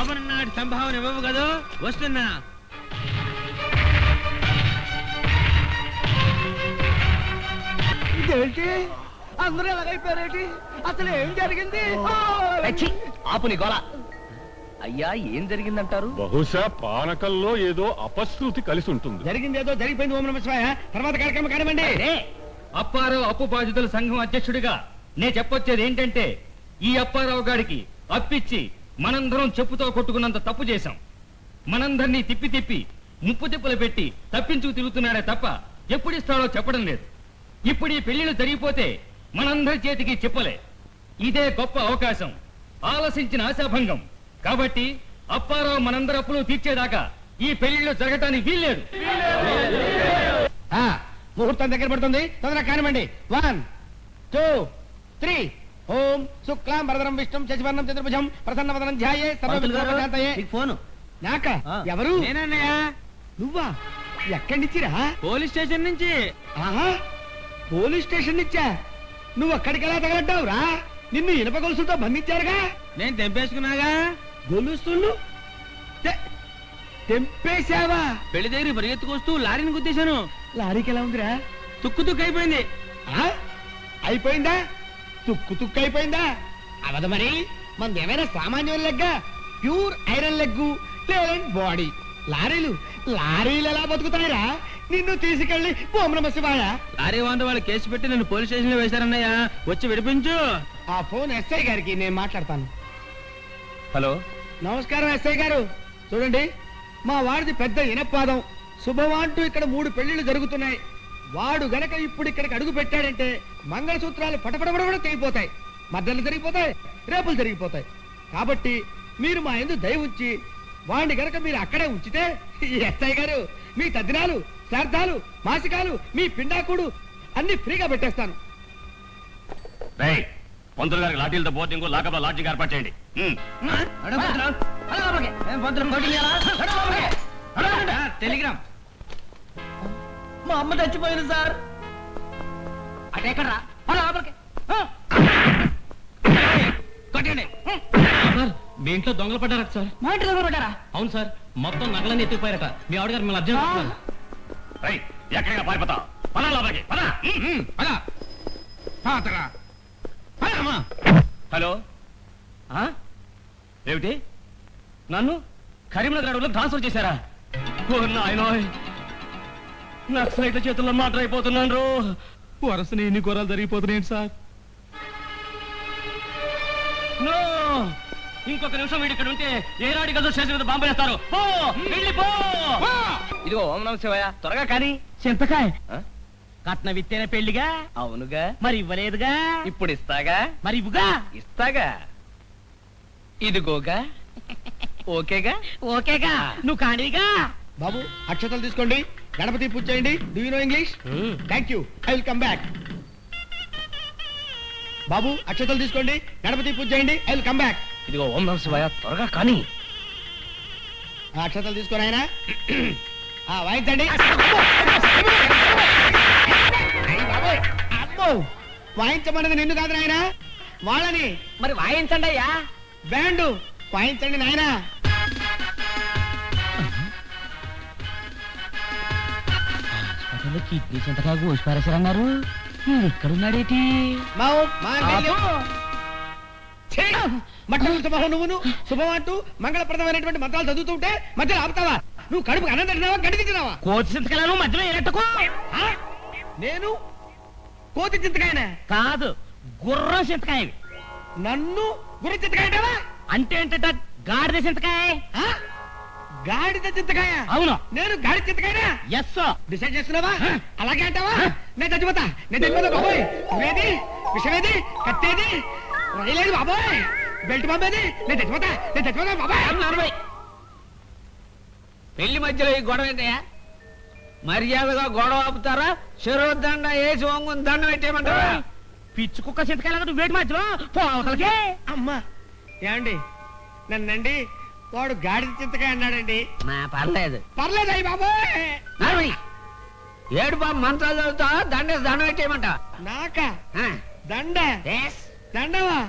బాబుని నాటి సంభావన ఇవ్వవు కదా, వస్తున్నా. ఇదేంటి అందరూ ఎలాగైపోయారేంటి? అసలు ఏం జరిగింది? ఆపుని గోళ. అయ్యా ఏం జరిగిందంటారు? బహుశా పానకంలో ఏదో అపశృతి కలిసి ఉంటుంది. జరిగింది ఏదో జరిగిపోయింది. ఓం నమః శివాయ. తర్వాత కార్యక్రమం కానివ్వండి. అప్పారావు అప్పు బాధితుల సంఘం అధ్యక్షుడిగా నేను చెప్పొచ్చేది ఏంటంటే, ఈ అప్పారావు గారికి అప్పిచ్చి మనందరం చెప్పుతో కొట్టుకున్నంత తప్పు చేశాం. మనందరినీ తిప్పి తిప్పి ముప్పు తిప్పులు పెట్టి తప్పించుకు తిరుగుతున్నాడే తప్ప ఎప్పుడిస్తాడో చెప్పడం లేదు. ఇప్పుడు ఈ పెళ్లిళ్ళు జరిగిపోతే మనందరి చేతికి చెప్పలే. ఇదే గొప్ప అవకాశం, ఆలసించిన ఆశాభంగం. కాబట్టి అప్పారావు మనందరి అప్పులు తీర్చేదాకా ఈ పెళ్లిళ్ళు జరగటానికి వీల్లేదు. ముహూర్తం దగ్గర పడుతుంది, తొందరగా కానివ్వండి. 1 2 3. ఓం శుక్లాం వరదరం విష్ణుం శశివర్ణం చతుర్భుజం ప్రసన్నవదనం ధ్యాయే సర్వవిఘ్నోపశాంతయే. ఫోను నాక ఎవరు? నేనన్నయ్య. నువ్వా? ఎక్కడి నుంచిరా? పోలీస్ స్టేషన్ నుంచి. ఆహా, పోలీస్ స్టేషన్ నుంచా? నువ్వు అక్కడికి ఎలా తగలడ్డావురా? నిన్ను ఇనప గొలుసులతో బంధించారుగా. నేను తెంపేసుకున్నాగా. గొలుసులు తెంపేశావా? పెళ్లి దగ్గర పరిగెత్తుకొస్తూ లారీని గుద్దేశాను. లారీకి ఎలా ఉందిరా? తుక్కు తుక్కు అయిపోయింది. అయిపోయిందా? తుక్కు తుక్కు అయిపోయిందా? అవదు మరి. మనది ఏమైనా సామాన్యుల లెగ్గా? Pure iron leg, talent body. లారీలు ఎలా బతుకుతాయిరా? నిన్ను తీసుకెళ్ళి ఓం నమః శివాయ. లారీ వాంట వాళ్ళు కేసు పెట్టి నన్ను పోలీస్ స్టేషన్ లో వేశారన్నయ్య. వచ్చి విడిపించు. ఆ ఫోన్ ఎస్ఐ గారికి నేను మాట్లాడతాను. హలో, నమస్కారం ఎస్ఐ గారు. చూడండి, మా వాడిది పెద్ద ఇనపాదం. శుభవాంటూ ఇక్కడ 3 పెళ్లిళ్ళు జరుగుతున్నాయి. వాడు గనక ఇప్పుడు ఇక్కడికి అడుగు పెట్టాడంటే మంగళసూత్రాలు పటపడబడ తెగిపోతాయి, మద్దలు జరిగిపోతాయి, రేపులు జరిగిపోతాయి. కాబట్టి మీరు మా యందు దయ ఉంచి వాడిని గనక మీరు అక్కడే ఉంచితే ఎస్ఐ గారు మీ తద్దినాలు, శ్రాద్ధాలు, మాసికాలు, మీ పిండాకుడు అన్ని ఫ్రీగా పెట్టేస్తాను. పంతులు గారికి లాఠీలతో బోర్డింగ్ లాకప్ లాడ్జింగ్ ఏర్పాటు చేయండి. టెలిగ్రామ్. మా అమ్మ చచ్చిపోయింది సార్. అటెక్కడ్రా? కొట్టండి. మీ ఇంట్లో దొంగలు పడ్డారట సార్. మా ఇంటి దగ్గర పడ్డారా? అవును సార్, మొత్తం నగలన్నీ ఎత్తుకుపోయారట. మీ ఆవిడ గారు మిమ్మల్ని అర్జెంట్. ఎక్కడిగా పారిపోతా? పదా లోపలికి పదా. హలో, ఏమిటి? నన్ను కరీంనగర్ అడవులో ట్రాన్స్ఫర్ చేశారా? నక్సలైట్ల చేతుల్లో మాట అయిపోతున్నాను. వరుసని ఎన్ని ఘోరాలు జరిగిపోతున్నాయి సార్. ఇంకొక నిమిషం వీడి ఇక్కడ ఉంటే ఏనాడి గదో స్టేషన్ మీద బాంబు వేస్తారు. ఇదిగో ఓం నమః శివాయ, త్వరగా కానీ. చింతకాయ కట్న విత్తేన పెళ్లిగా. అవునుగా, మరి ఇవ్వలేదుగా. ఇప్పుడు ఇస్తాగా. మరి ఇవ్వుగా. ఇస్తాగా. ఇదిగోగా. ఓకేగా. ఓకేగా. నువ్వు కానీగా. బాబు అక్షతలు తీసుకోండి, గణపతి పూజ చేయండి. Do you know English? Thank you, I will come back. బాబు అక్షతలు తీసుకోండి, గణపతి పూజ చేయండి. I will come back. ఇదిగో ఓం నమః శివాయ, త్వరగా కానీ. అక్షతలు తీసుకొని ఆయన వాయించండి. అమ్మో, వాయించమన్నది నిన్ను కాదు నాయన, వాళ్ళని. మరి వాయించండి అయ్యా. బ్యాండ్ వాయించండి నాయన. కిడ్నీ చింతకాయ కోసి పారేశారన్నారు. ఇక్కడున్నాడేటి? మట్టలు శుభం. నువ్వును శుభమంటూ మంగళప్రదమైనటువంటి మంత్రాలు చదువుతుంటే మధ్యలో ఆపుతావా? నువ్వు కడుపు అన్నం తింటున్నావా, గడ్డి తింటున్నావా? కోతి చింతకాయలను మధ్యలో ఎరట్టుకో. నేను కోతి చింతకాయనా? కాదు, గుర్రం చింతకాయ. నన్ను గుర్ర చింతకాయ అంటావా? అంటే ఏంటట? గాడిద చింతకాయ. గాడిద చింతకాయ? అవును. నేను గాడి చింతకాయనా? ఎస్. డిసైడ్ చేస్తున్నావా? అలాగే అంటావా? నేను చచ్చిపోతా, నేను చచ్చిపోతా బాబోయ్. నువ్వేది? విషమేది? కత్తేది? రైలేదు బాబోయ్. బెల్ట్ బాబేది? నేను చచ్చిపోతా బాబాయ్. పెళ్లి మధ్యలో ఈ గొడవ ఏంటయ్యా? మర్యాదగా గొడవ ఆపుతారా? చెరువు దండ వేసి వంగుని దండ పెట్టేయమంటారా? పిచ్చి కుక్క చింతకాయలు వేటి మధ్యలో పోవతలకే. అమ్మా ఏమండి, నన్నండి వాడు గాడిద చింతకాయ అన్నాడండి. పర్లేదు పర్లేదు అయ్యి బాబోయ్. ఏడు బాబు మంత్రాలు చదువుతా, దండేసి దండ పెట్టేయమంట. నాకా దండ? దండవా?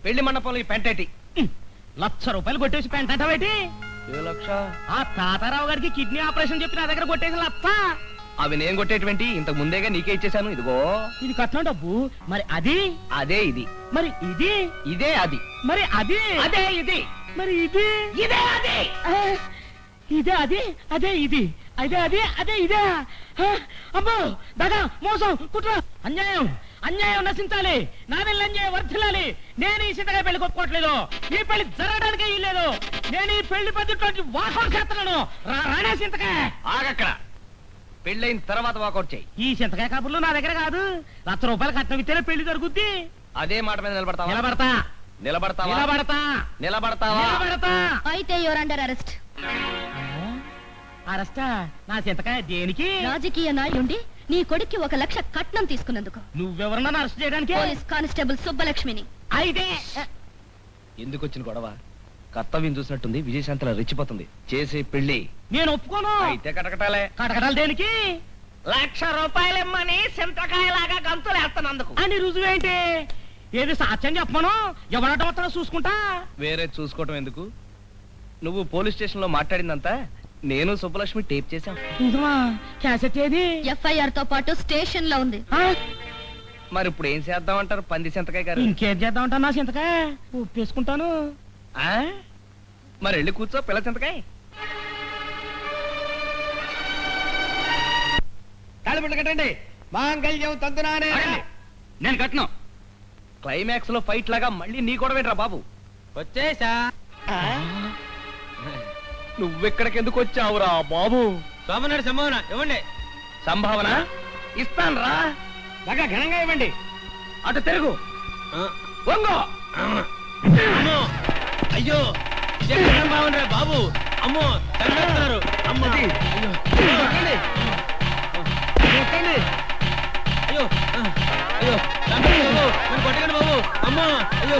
పెళ్లి మండపంలో ఈ పెంటేటి ₹1,00,000 కొట్టేసి పెంటేటి ఏ లక్ష ఆ తాతారావు గారికి కిడ్నీ ఆపరేషన్ చెప్పి నా దగ్గర కొట్టేసి లచ్చ. అవి నేను కొట్టేటువంటి ఇంతకు ముందేగా నీకే ఇచ్చేసాను ఇదిగో ఇది కట్నం డబ్బు. మరి అది అదే ఇది మరి ఇది ఇదే అది మరి అది అదే ఇది మరి ఇది ఇదే అది ఆ, ఇదే అది అదే ఇది అదే అది అదే ఇదే. ఆ, అమ్మో దగా మోసం కుట్ర అన్యాయం అన్యాయం నశించాలి. నా వెళ్ళి అన్యాయం వర్ధిల్లాలి. నేను ఈ సీతగా పెళ్లి కొప్పుకోవట్లేదు. ఈ పెళ్లి జరగడానికే ఇల్లేదు. నేను ఈ పెళ్లి పద్ధతి వాకౌట్ చేస్తున్నాను. రానే సింతకాయ ఆగక్కడ పెళ్ళైన తర్వాత వాకౌట్ చేయి. ఈ సింతకాయ కబుర్లు నా దగ్గర కాదు. ₹1,00,000 కట్నం ఇస్తేనే పెళ్లి జరుగుద్ది. అదే మాట మీద నిలబడతావా నిలబడతా నిలబడతావా నిలబడతా నిలబడతావా నిలబడతా. అయితే యువర్ అండర్ అరెస్ట్. అరెస్టా? నా సింతకాయ దేనికి? రాజకీయ నాయుండి నీ కొడుక్కి 1,00,000 కట్నం తీసుకున్నందుకు. నువ్వెవరన్నా అరెస్ట్ చేయడానికి? పోలీస్ కానిస్టేబుల్ సుబ్బలక్ష్మిని. అయితే ఎందుకు వచ్చిన గొడవ కర్తవ్యం చూసినట్టుంది. విజయశాంతిలో రెచ్చిపోతుంది. చేసే పెళ్లి నేను ఒప్పుకోను. అయితే కటకటాలే కటకటాలు దేనికి? ₹1,00,000 సింతకాయలాగా గంతులేస్తున్నందుకు అని రుజువేంటి? ఏది సాక్ష్యం చెప్పమను. ఎవరటం వస్తాడో చూసుకుంటా. వేరే చూసుకోవటం ఎందుకు నువ్వు పోలీస్ స్టేషన్ లో మాట్లాడిందంతా నేను సుబ్బలక్ష్మి టేప్ చేశాం. నిజమా? క్యాసెట్ ఏది? FIR తో పాటు స్టేషన్ లో ఉంది. ఆ? మరి ఇప్పుడు ఏం చేద్దామంటారు పంది సింతకాయ గారు ఇంకేం చేద్దాం అంటా నా సింతకాయ? ఒప్పేసుకుంటాను. ఆ? మరి వెళ్ళి కూర్చో పిల్ల చింతకాయ. తాళిబొట్లు కట్టండి. మాంగళ్యం తంతునానే. నేను కట్నం. క్లైమాక్స్ లో ఫైట్ లాగా మళ్ళీ నీ గొడవేంట్రా బాబు? వచ్చేసా. నువ్వెక్కడికి ఎందుకు వచ్చావురా బాబు? సోమనాడు సంభావన ఇవ్వండి. సంభావన ఇస్తాను రా. బాగా ఘనంగా ఇవ్వండి. అటు తిరుగు వంగో. అయ్యో సంభావన బాబు. అమ్మో తగ్గేస్తున్నారు. అమ్మా ఎక్కండి. ఎక్కండి. అయ్యో అయ్యో నన్ను కొట్టకండి బాబు. అమ్మా అయ్యో.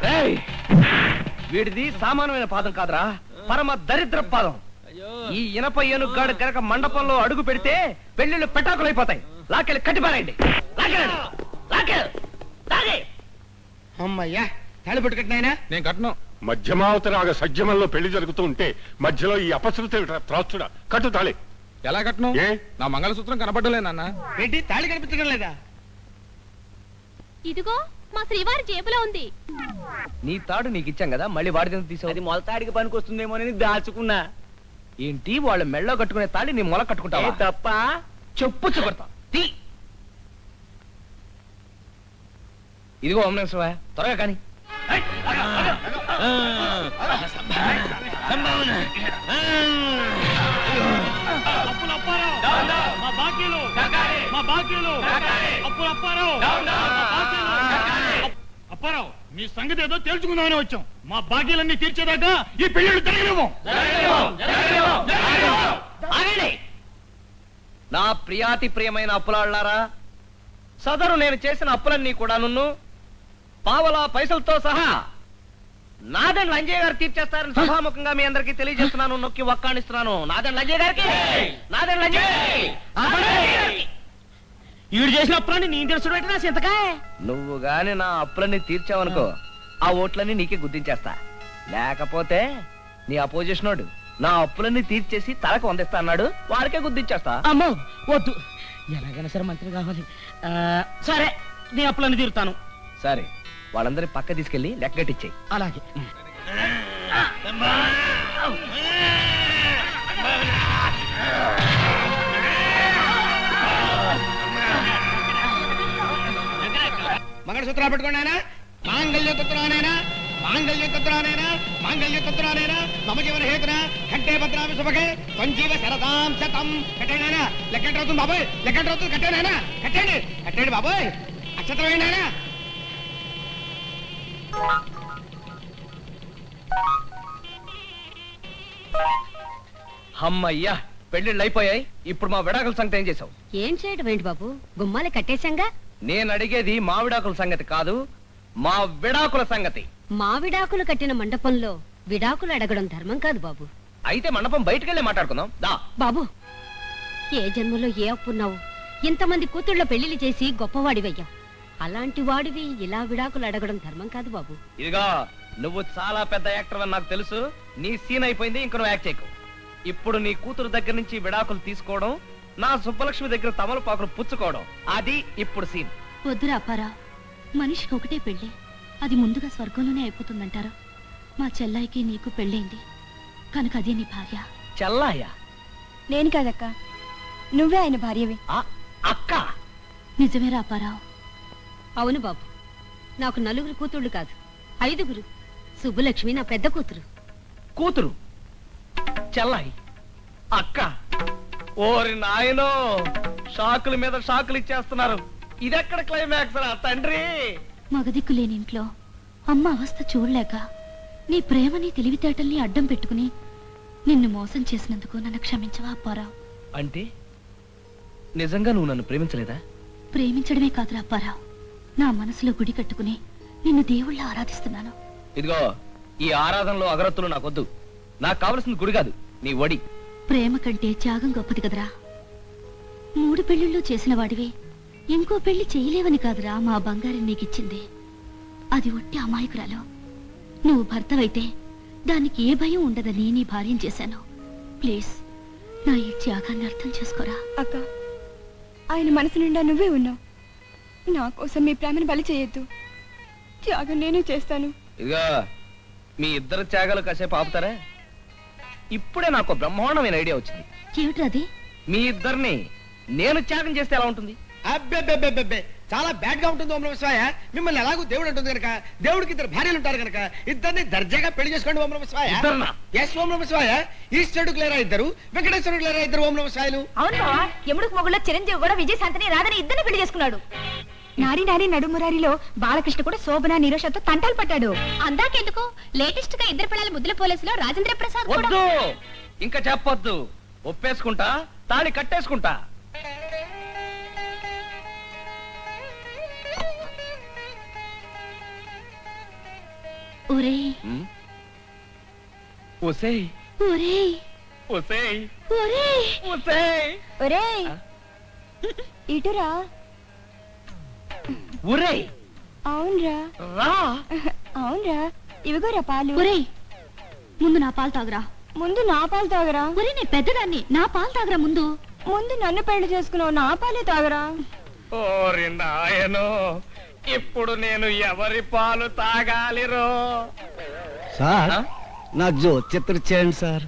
రేయ్, వీడిది సామాన్యమైన పాదం కాదురా, పరమ దరిద్ర పాదం. ఈ ఇనప ఏనుగాడు కనుక మండపంలో అడుగు పెడితే పెళ్లిళ్ళు పెటాకులైపోతాయి. లాకెళ్ళి కట్టిపారండి. అమ్మయ్యా తాళిబొట్టు కట్టినాయనా. నేను కట్టను. మధ్యమావతరాగ సజ్జమంలో పెళ్లి జరుగుతూ ఉంటే మధ్యలో ఈ అపశృతి త్రాస్తుడా కట్టు తాళి. ఎలా కట్టను? ఏ? నా మంగళసూత్రం కనబడలేనన్నా. ఏంటి తాళి కనిపించడం లేదా? ఇదిగో మా శ్రీవారి జేబులో ఉంది. నీ తాడు నీకు ఇచ్చాం కదా, మళ్ళీ వాడి తీసావు. అది మొలతాడికి పనికి వస్తుందేమోనని దాచుకున్నా. ఏంటి వాళ్ళ మెళ్ళో కట్టుకునే తాళి నీ మొల కట్టుకుంటావా? తప్ప చెప్పు కొడతా. ఇదిగో ఓంశివ త్వరగా కానీ. అప్పారావు మీ సంగతి ఏదో తెలుసుకుందామని వచ్చాం. మా బాకీలన్నీ తీర్చేదాకా ఈ పెళ్లిళ్ళు జరగలేము. ఆగండి. నా ప్రియాతి ప్రియమైన అప్పులాళ్ళారా, సదరు నేను చేసిన అప్పులన్నీ కూడా నున్ను పావలా పైసలతో సహా నాదెండ్ల అంజయ్య గారు తీర్చేస్తారని సభాముఖంగా మీ అందరికీ తెలియజేస్తున్నాను. నొక్కి వక్కాణిస్తున్నాను. నాదెండ్ల అంజయ్య గారికి, నాదెండ్ల అంజయ్య గారికి. ఈడు చేసిన అప్పులని నేను తెలుసు నా సింతకాయ. నువ్వు గాని నా అప్పులన్నీ తీర్చావనుకో, ఆ ఓట్లన్నీ నీకే గుర్తించేస్తా. లేకపోతే నీ అపోజిషనోడు నా అప్పులన్నీ తీర్చేసి తలకు వందిస్తా అన్నాడు, వాడికే గుర్తించేస్తా. అమ్మో వద్దు. ఎలాగైనా సరే మంత్రి కావాలి. సరే నీ అప్పులన్నీ తీరుతాను. సరే, వాళ్ళందరి పక్క తీసుకెళ్లి లెక్కగట్టిచ్చేయి. అలాగే. మంగళసూత్రాలు పట్టుకోండి ఆయన. మాంగళ్య తంతునానేనా మాంగళ్య తంతునానేనా మాంగళ్య తంతునానేనా మమ జీవన హేతున కంటే భద్రామి శుభకే సంజీవ శరదాం శతం. కట్టండి ఆయన. లెక్కంటి అవుతుంది బాబోయ్. లెక్కంటి అవుతుంది. కట్టండి ఆయన. కట్టండి కట్టండి బాబోయ్. అక్షత్రం వేయండి ఆయన. అమ్మయ్యా, పెళ్లిళ్ళు అయిపోయాయి. ఇప్పుడు మా విడాకుల సంగతి ఏం చేసావు? ఏం చేయడం ఏంటి బాబు, గుమ్మాలే కట్టేశాంగా. నేను అడిగేది మా విడాకుల సంగతి కాదు, మా విడాకుల సంగతి. మా విడాకులు కట్టిన మండపంలో విడాకులు అడగడం ధర్మం కాదు బాబు. అయితే మండపం బయటకెళ్ళి మాట్లాడుకుందాం దా. బాబు, ఏ జన్మలో ఏ అప్పున్నావు? ఇంతమంది కూతుళ్ళ పెళ్లిళ్ళు చేసి గొప్పవాడివయ్యావు. అలాంటి వాడివి ఇలా విడాకులు అడగడం ధర్మం కాదు బాబు. ఇదిగో నువ్వు చాలా పెద్ద యాక్టర్ అని నాకు తెలుసు. నీ సీన్ అయిపోయింది, ఇంక నువ్వు యాక్ట్ చేయకు. ఇప్పుడు నీ కూతురు దగ్గర నుంచి విడాకులు తీసుకోవడం, నా సుబ్బలక్ష్మి దగ్గర తమలపాకులు పుచ్చుకోవడం, అది ఇప్పుడు సీన్. వద్దురా అప్పారావు, మనిషికి ఒకటే పెళ్ళి, అది ముందుగా స్వర్గంలోనే అయిపోతుందంటారు. మా చెల్లాయికి నీకు పెళ్ళైంది కనుక అదే నీ భార్య. చెల్లాయ? నేను కాదక్క, నువ్వే ఆయన భార్యవి. అక్క? నిజమేరా అప్పారావు. అవును బాబు, నాకు 4 కూతుళ్ళు కాదు 5. సుబ్బలక్ష్మి నా పెద్ద కూతురు. కూతురు చెల్లాయి అక్క? ఓరి నాయనో, షాకుల మీద షాకులు ఇచ్చేస్తున్నారు. ఇదెక్కడ క్లైమాక్స్ రా తండ్రి? మగదిక్కు లేని ఇంట్లో అమ్మ అవస్థ చూడలేక నీ ప్రేమని తెలివితేటల్ని అడ్డం పెట్టుకుని నిన్ను మోసం చేసినందుకు నన్ను క్షమించవా అప్పారావు. అంటే నిజంగా నువ్వు నన్ను ప్రేమించలేదా? ప్రేమించడమే కాదురా అప్పారావు, నా మనసులో గుడి కట్టుకుని నిన్ను దేవుళ్ళ ఆరాధిస్తున్నాను. ఇదిగో ఈ ఆరాధనలో అగరత్తులు నాకొద్దు. నాకు కావలసింది గుడి కాదు, నీ వడి. ప్రేమ కంటే త్యాగం గొప్పది కదరా. 3 పెళ్లిళ్ళు చేసిన వాడివి ఇంకో పెళ్లి చేయలేవని కాదురా మా బంగారం నీకిచ్చింది. అది ఒట్టి అమాయకురాలు. నువ్వు భర్తవైతే దానికి ఏ భయం ఉండదని నీ భార్యం చేశాను. ప్లీజ్ నా ఈ త్యాగాన్ని అర్థం చేసుకోరా. అక్క, ఆయన మనసు నిండా నువ్వే ఉన్నావు. నా కోసం మీ ప్రేమను బలి చేయొద్దు. త్యాగం నేను చేస్తాను. ఇదిగో మీ ఇద్దరు త్యాగాలు కాసేపు ఆపుతారా? ఇప్పుడే నాకు బ్రహ్మాండమైన ఐడియా వచ్చింది. ఏమిట్రా అది? మీ ఇద్దరిని నేను త్యాగం చేస్తే ఎలా ఉంటుంది? అబ్బెబ్బెబ్బెబ్బెబ్బే, చాలా బ్యాడ్ గా ఉంటుంది ఓం నమః శివాయ. మిమ్మల్ని ఎలాగో దేవుడు ఉంటుంది కనుక, దేవుడికి 2 భార్యలు ఉంటారు కనుక ఇద్దరిని దర్జాగా పెళ్లి చేసుకోండి ఓం నమః శివాయ. ఇద్దరునా? ఎస్ ఓం నమః శివాయ. ఈశ్వరుడికి లేరా 2, వెంకటేశ్వరుడికి లేరా 2 ఓం నమః శివాయలు. అవును, ఎముడుకు మొగుళ్ళ చిరంజీవి కూడా విజయశాంతిని రాధని ఇద్దరిని పెళ్లి చేసుకున్నాడు. నారి నారి నడుమురారిలో బాలకృష్ణ కూడా శోభన నిరోషతో తంటాలు పట్టాడు. అందాకెందుకు లేటెస్ట్ గా 2 పిల్లల ముద్దుల పోలీసులో రాజేంద్ర ప్రసాద్ కూడా. వద్దు, ఇంకా చెప్పొద్దు. ఒప్పేసుకుంటా, తాళి కట్టేసుకుంటా. ఒరేయ్ ఒసేయ్ ఒరేయ్ ఒసేయ్ ఒరేయ్ ఒసేయ్ ఒరేయ్ ఇటురా. ఒరేయ్ అవునరా రా. అవునరా, ఇవిగోరా పాలు. ఒరేయ్ ముందు నా పాలు తాగురా. ముందు నా పాలు తాగరా. ఒరేయ్ నేను పెద్దదాన్ని, నా పాలు తాగురా ముందు. ముందు నన్ను పెళ్లి చేసుకున్నావు, నా పాలే తాగరా. ఓరి నాయనో, ఇప్పుడు నేను ఎవరి పాలు తాగాలిరో? సార్ నా జోత్యత్ర చేయండి సార్.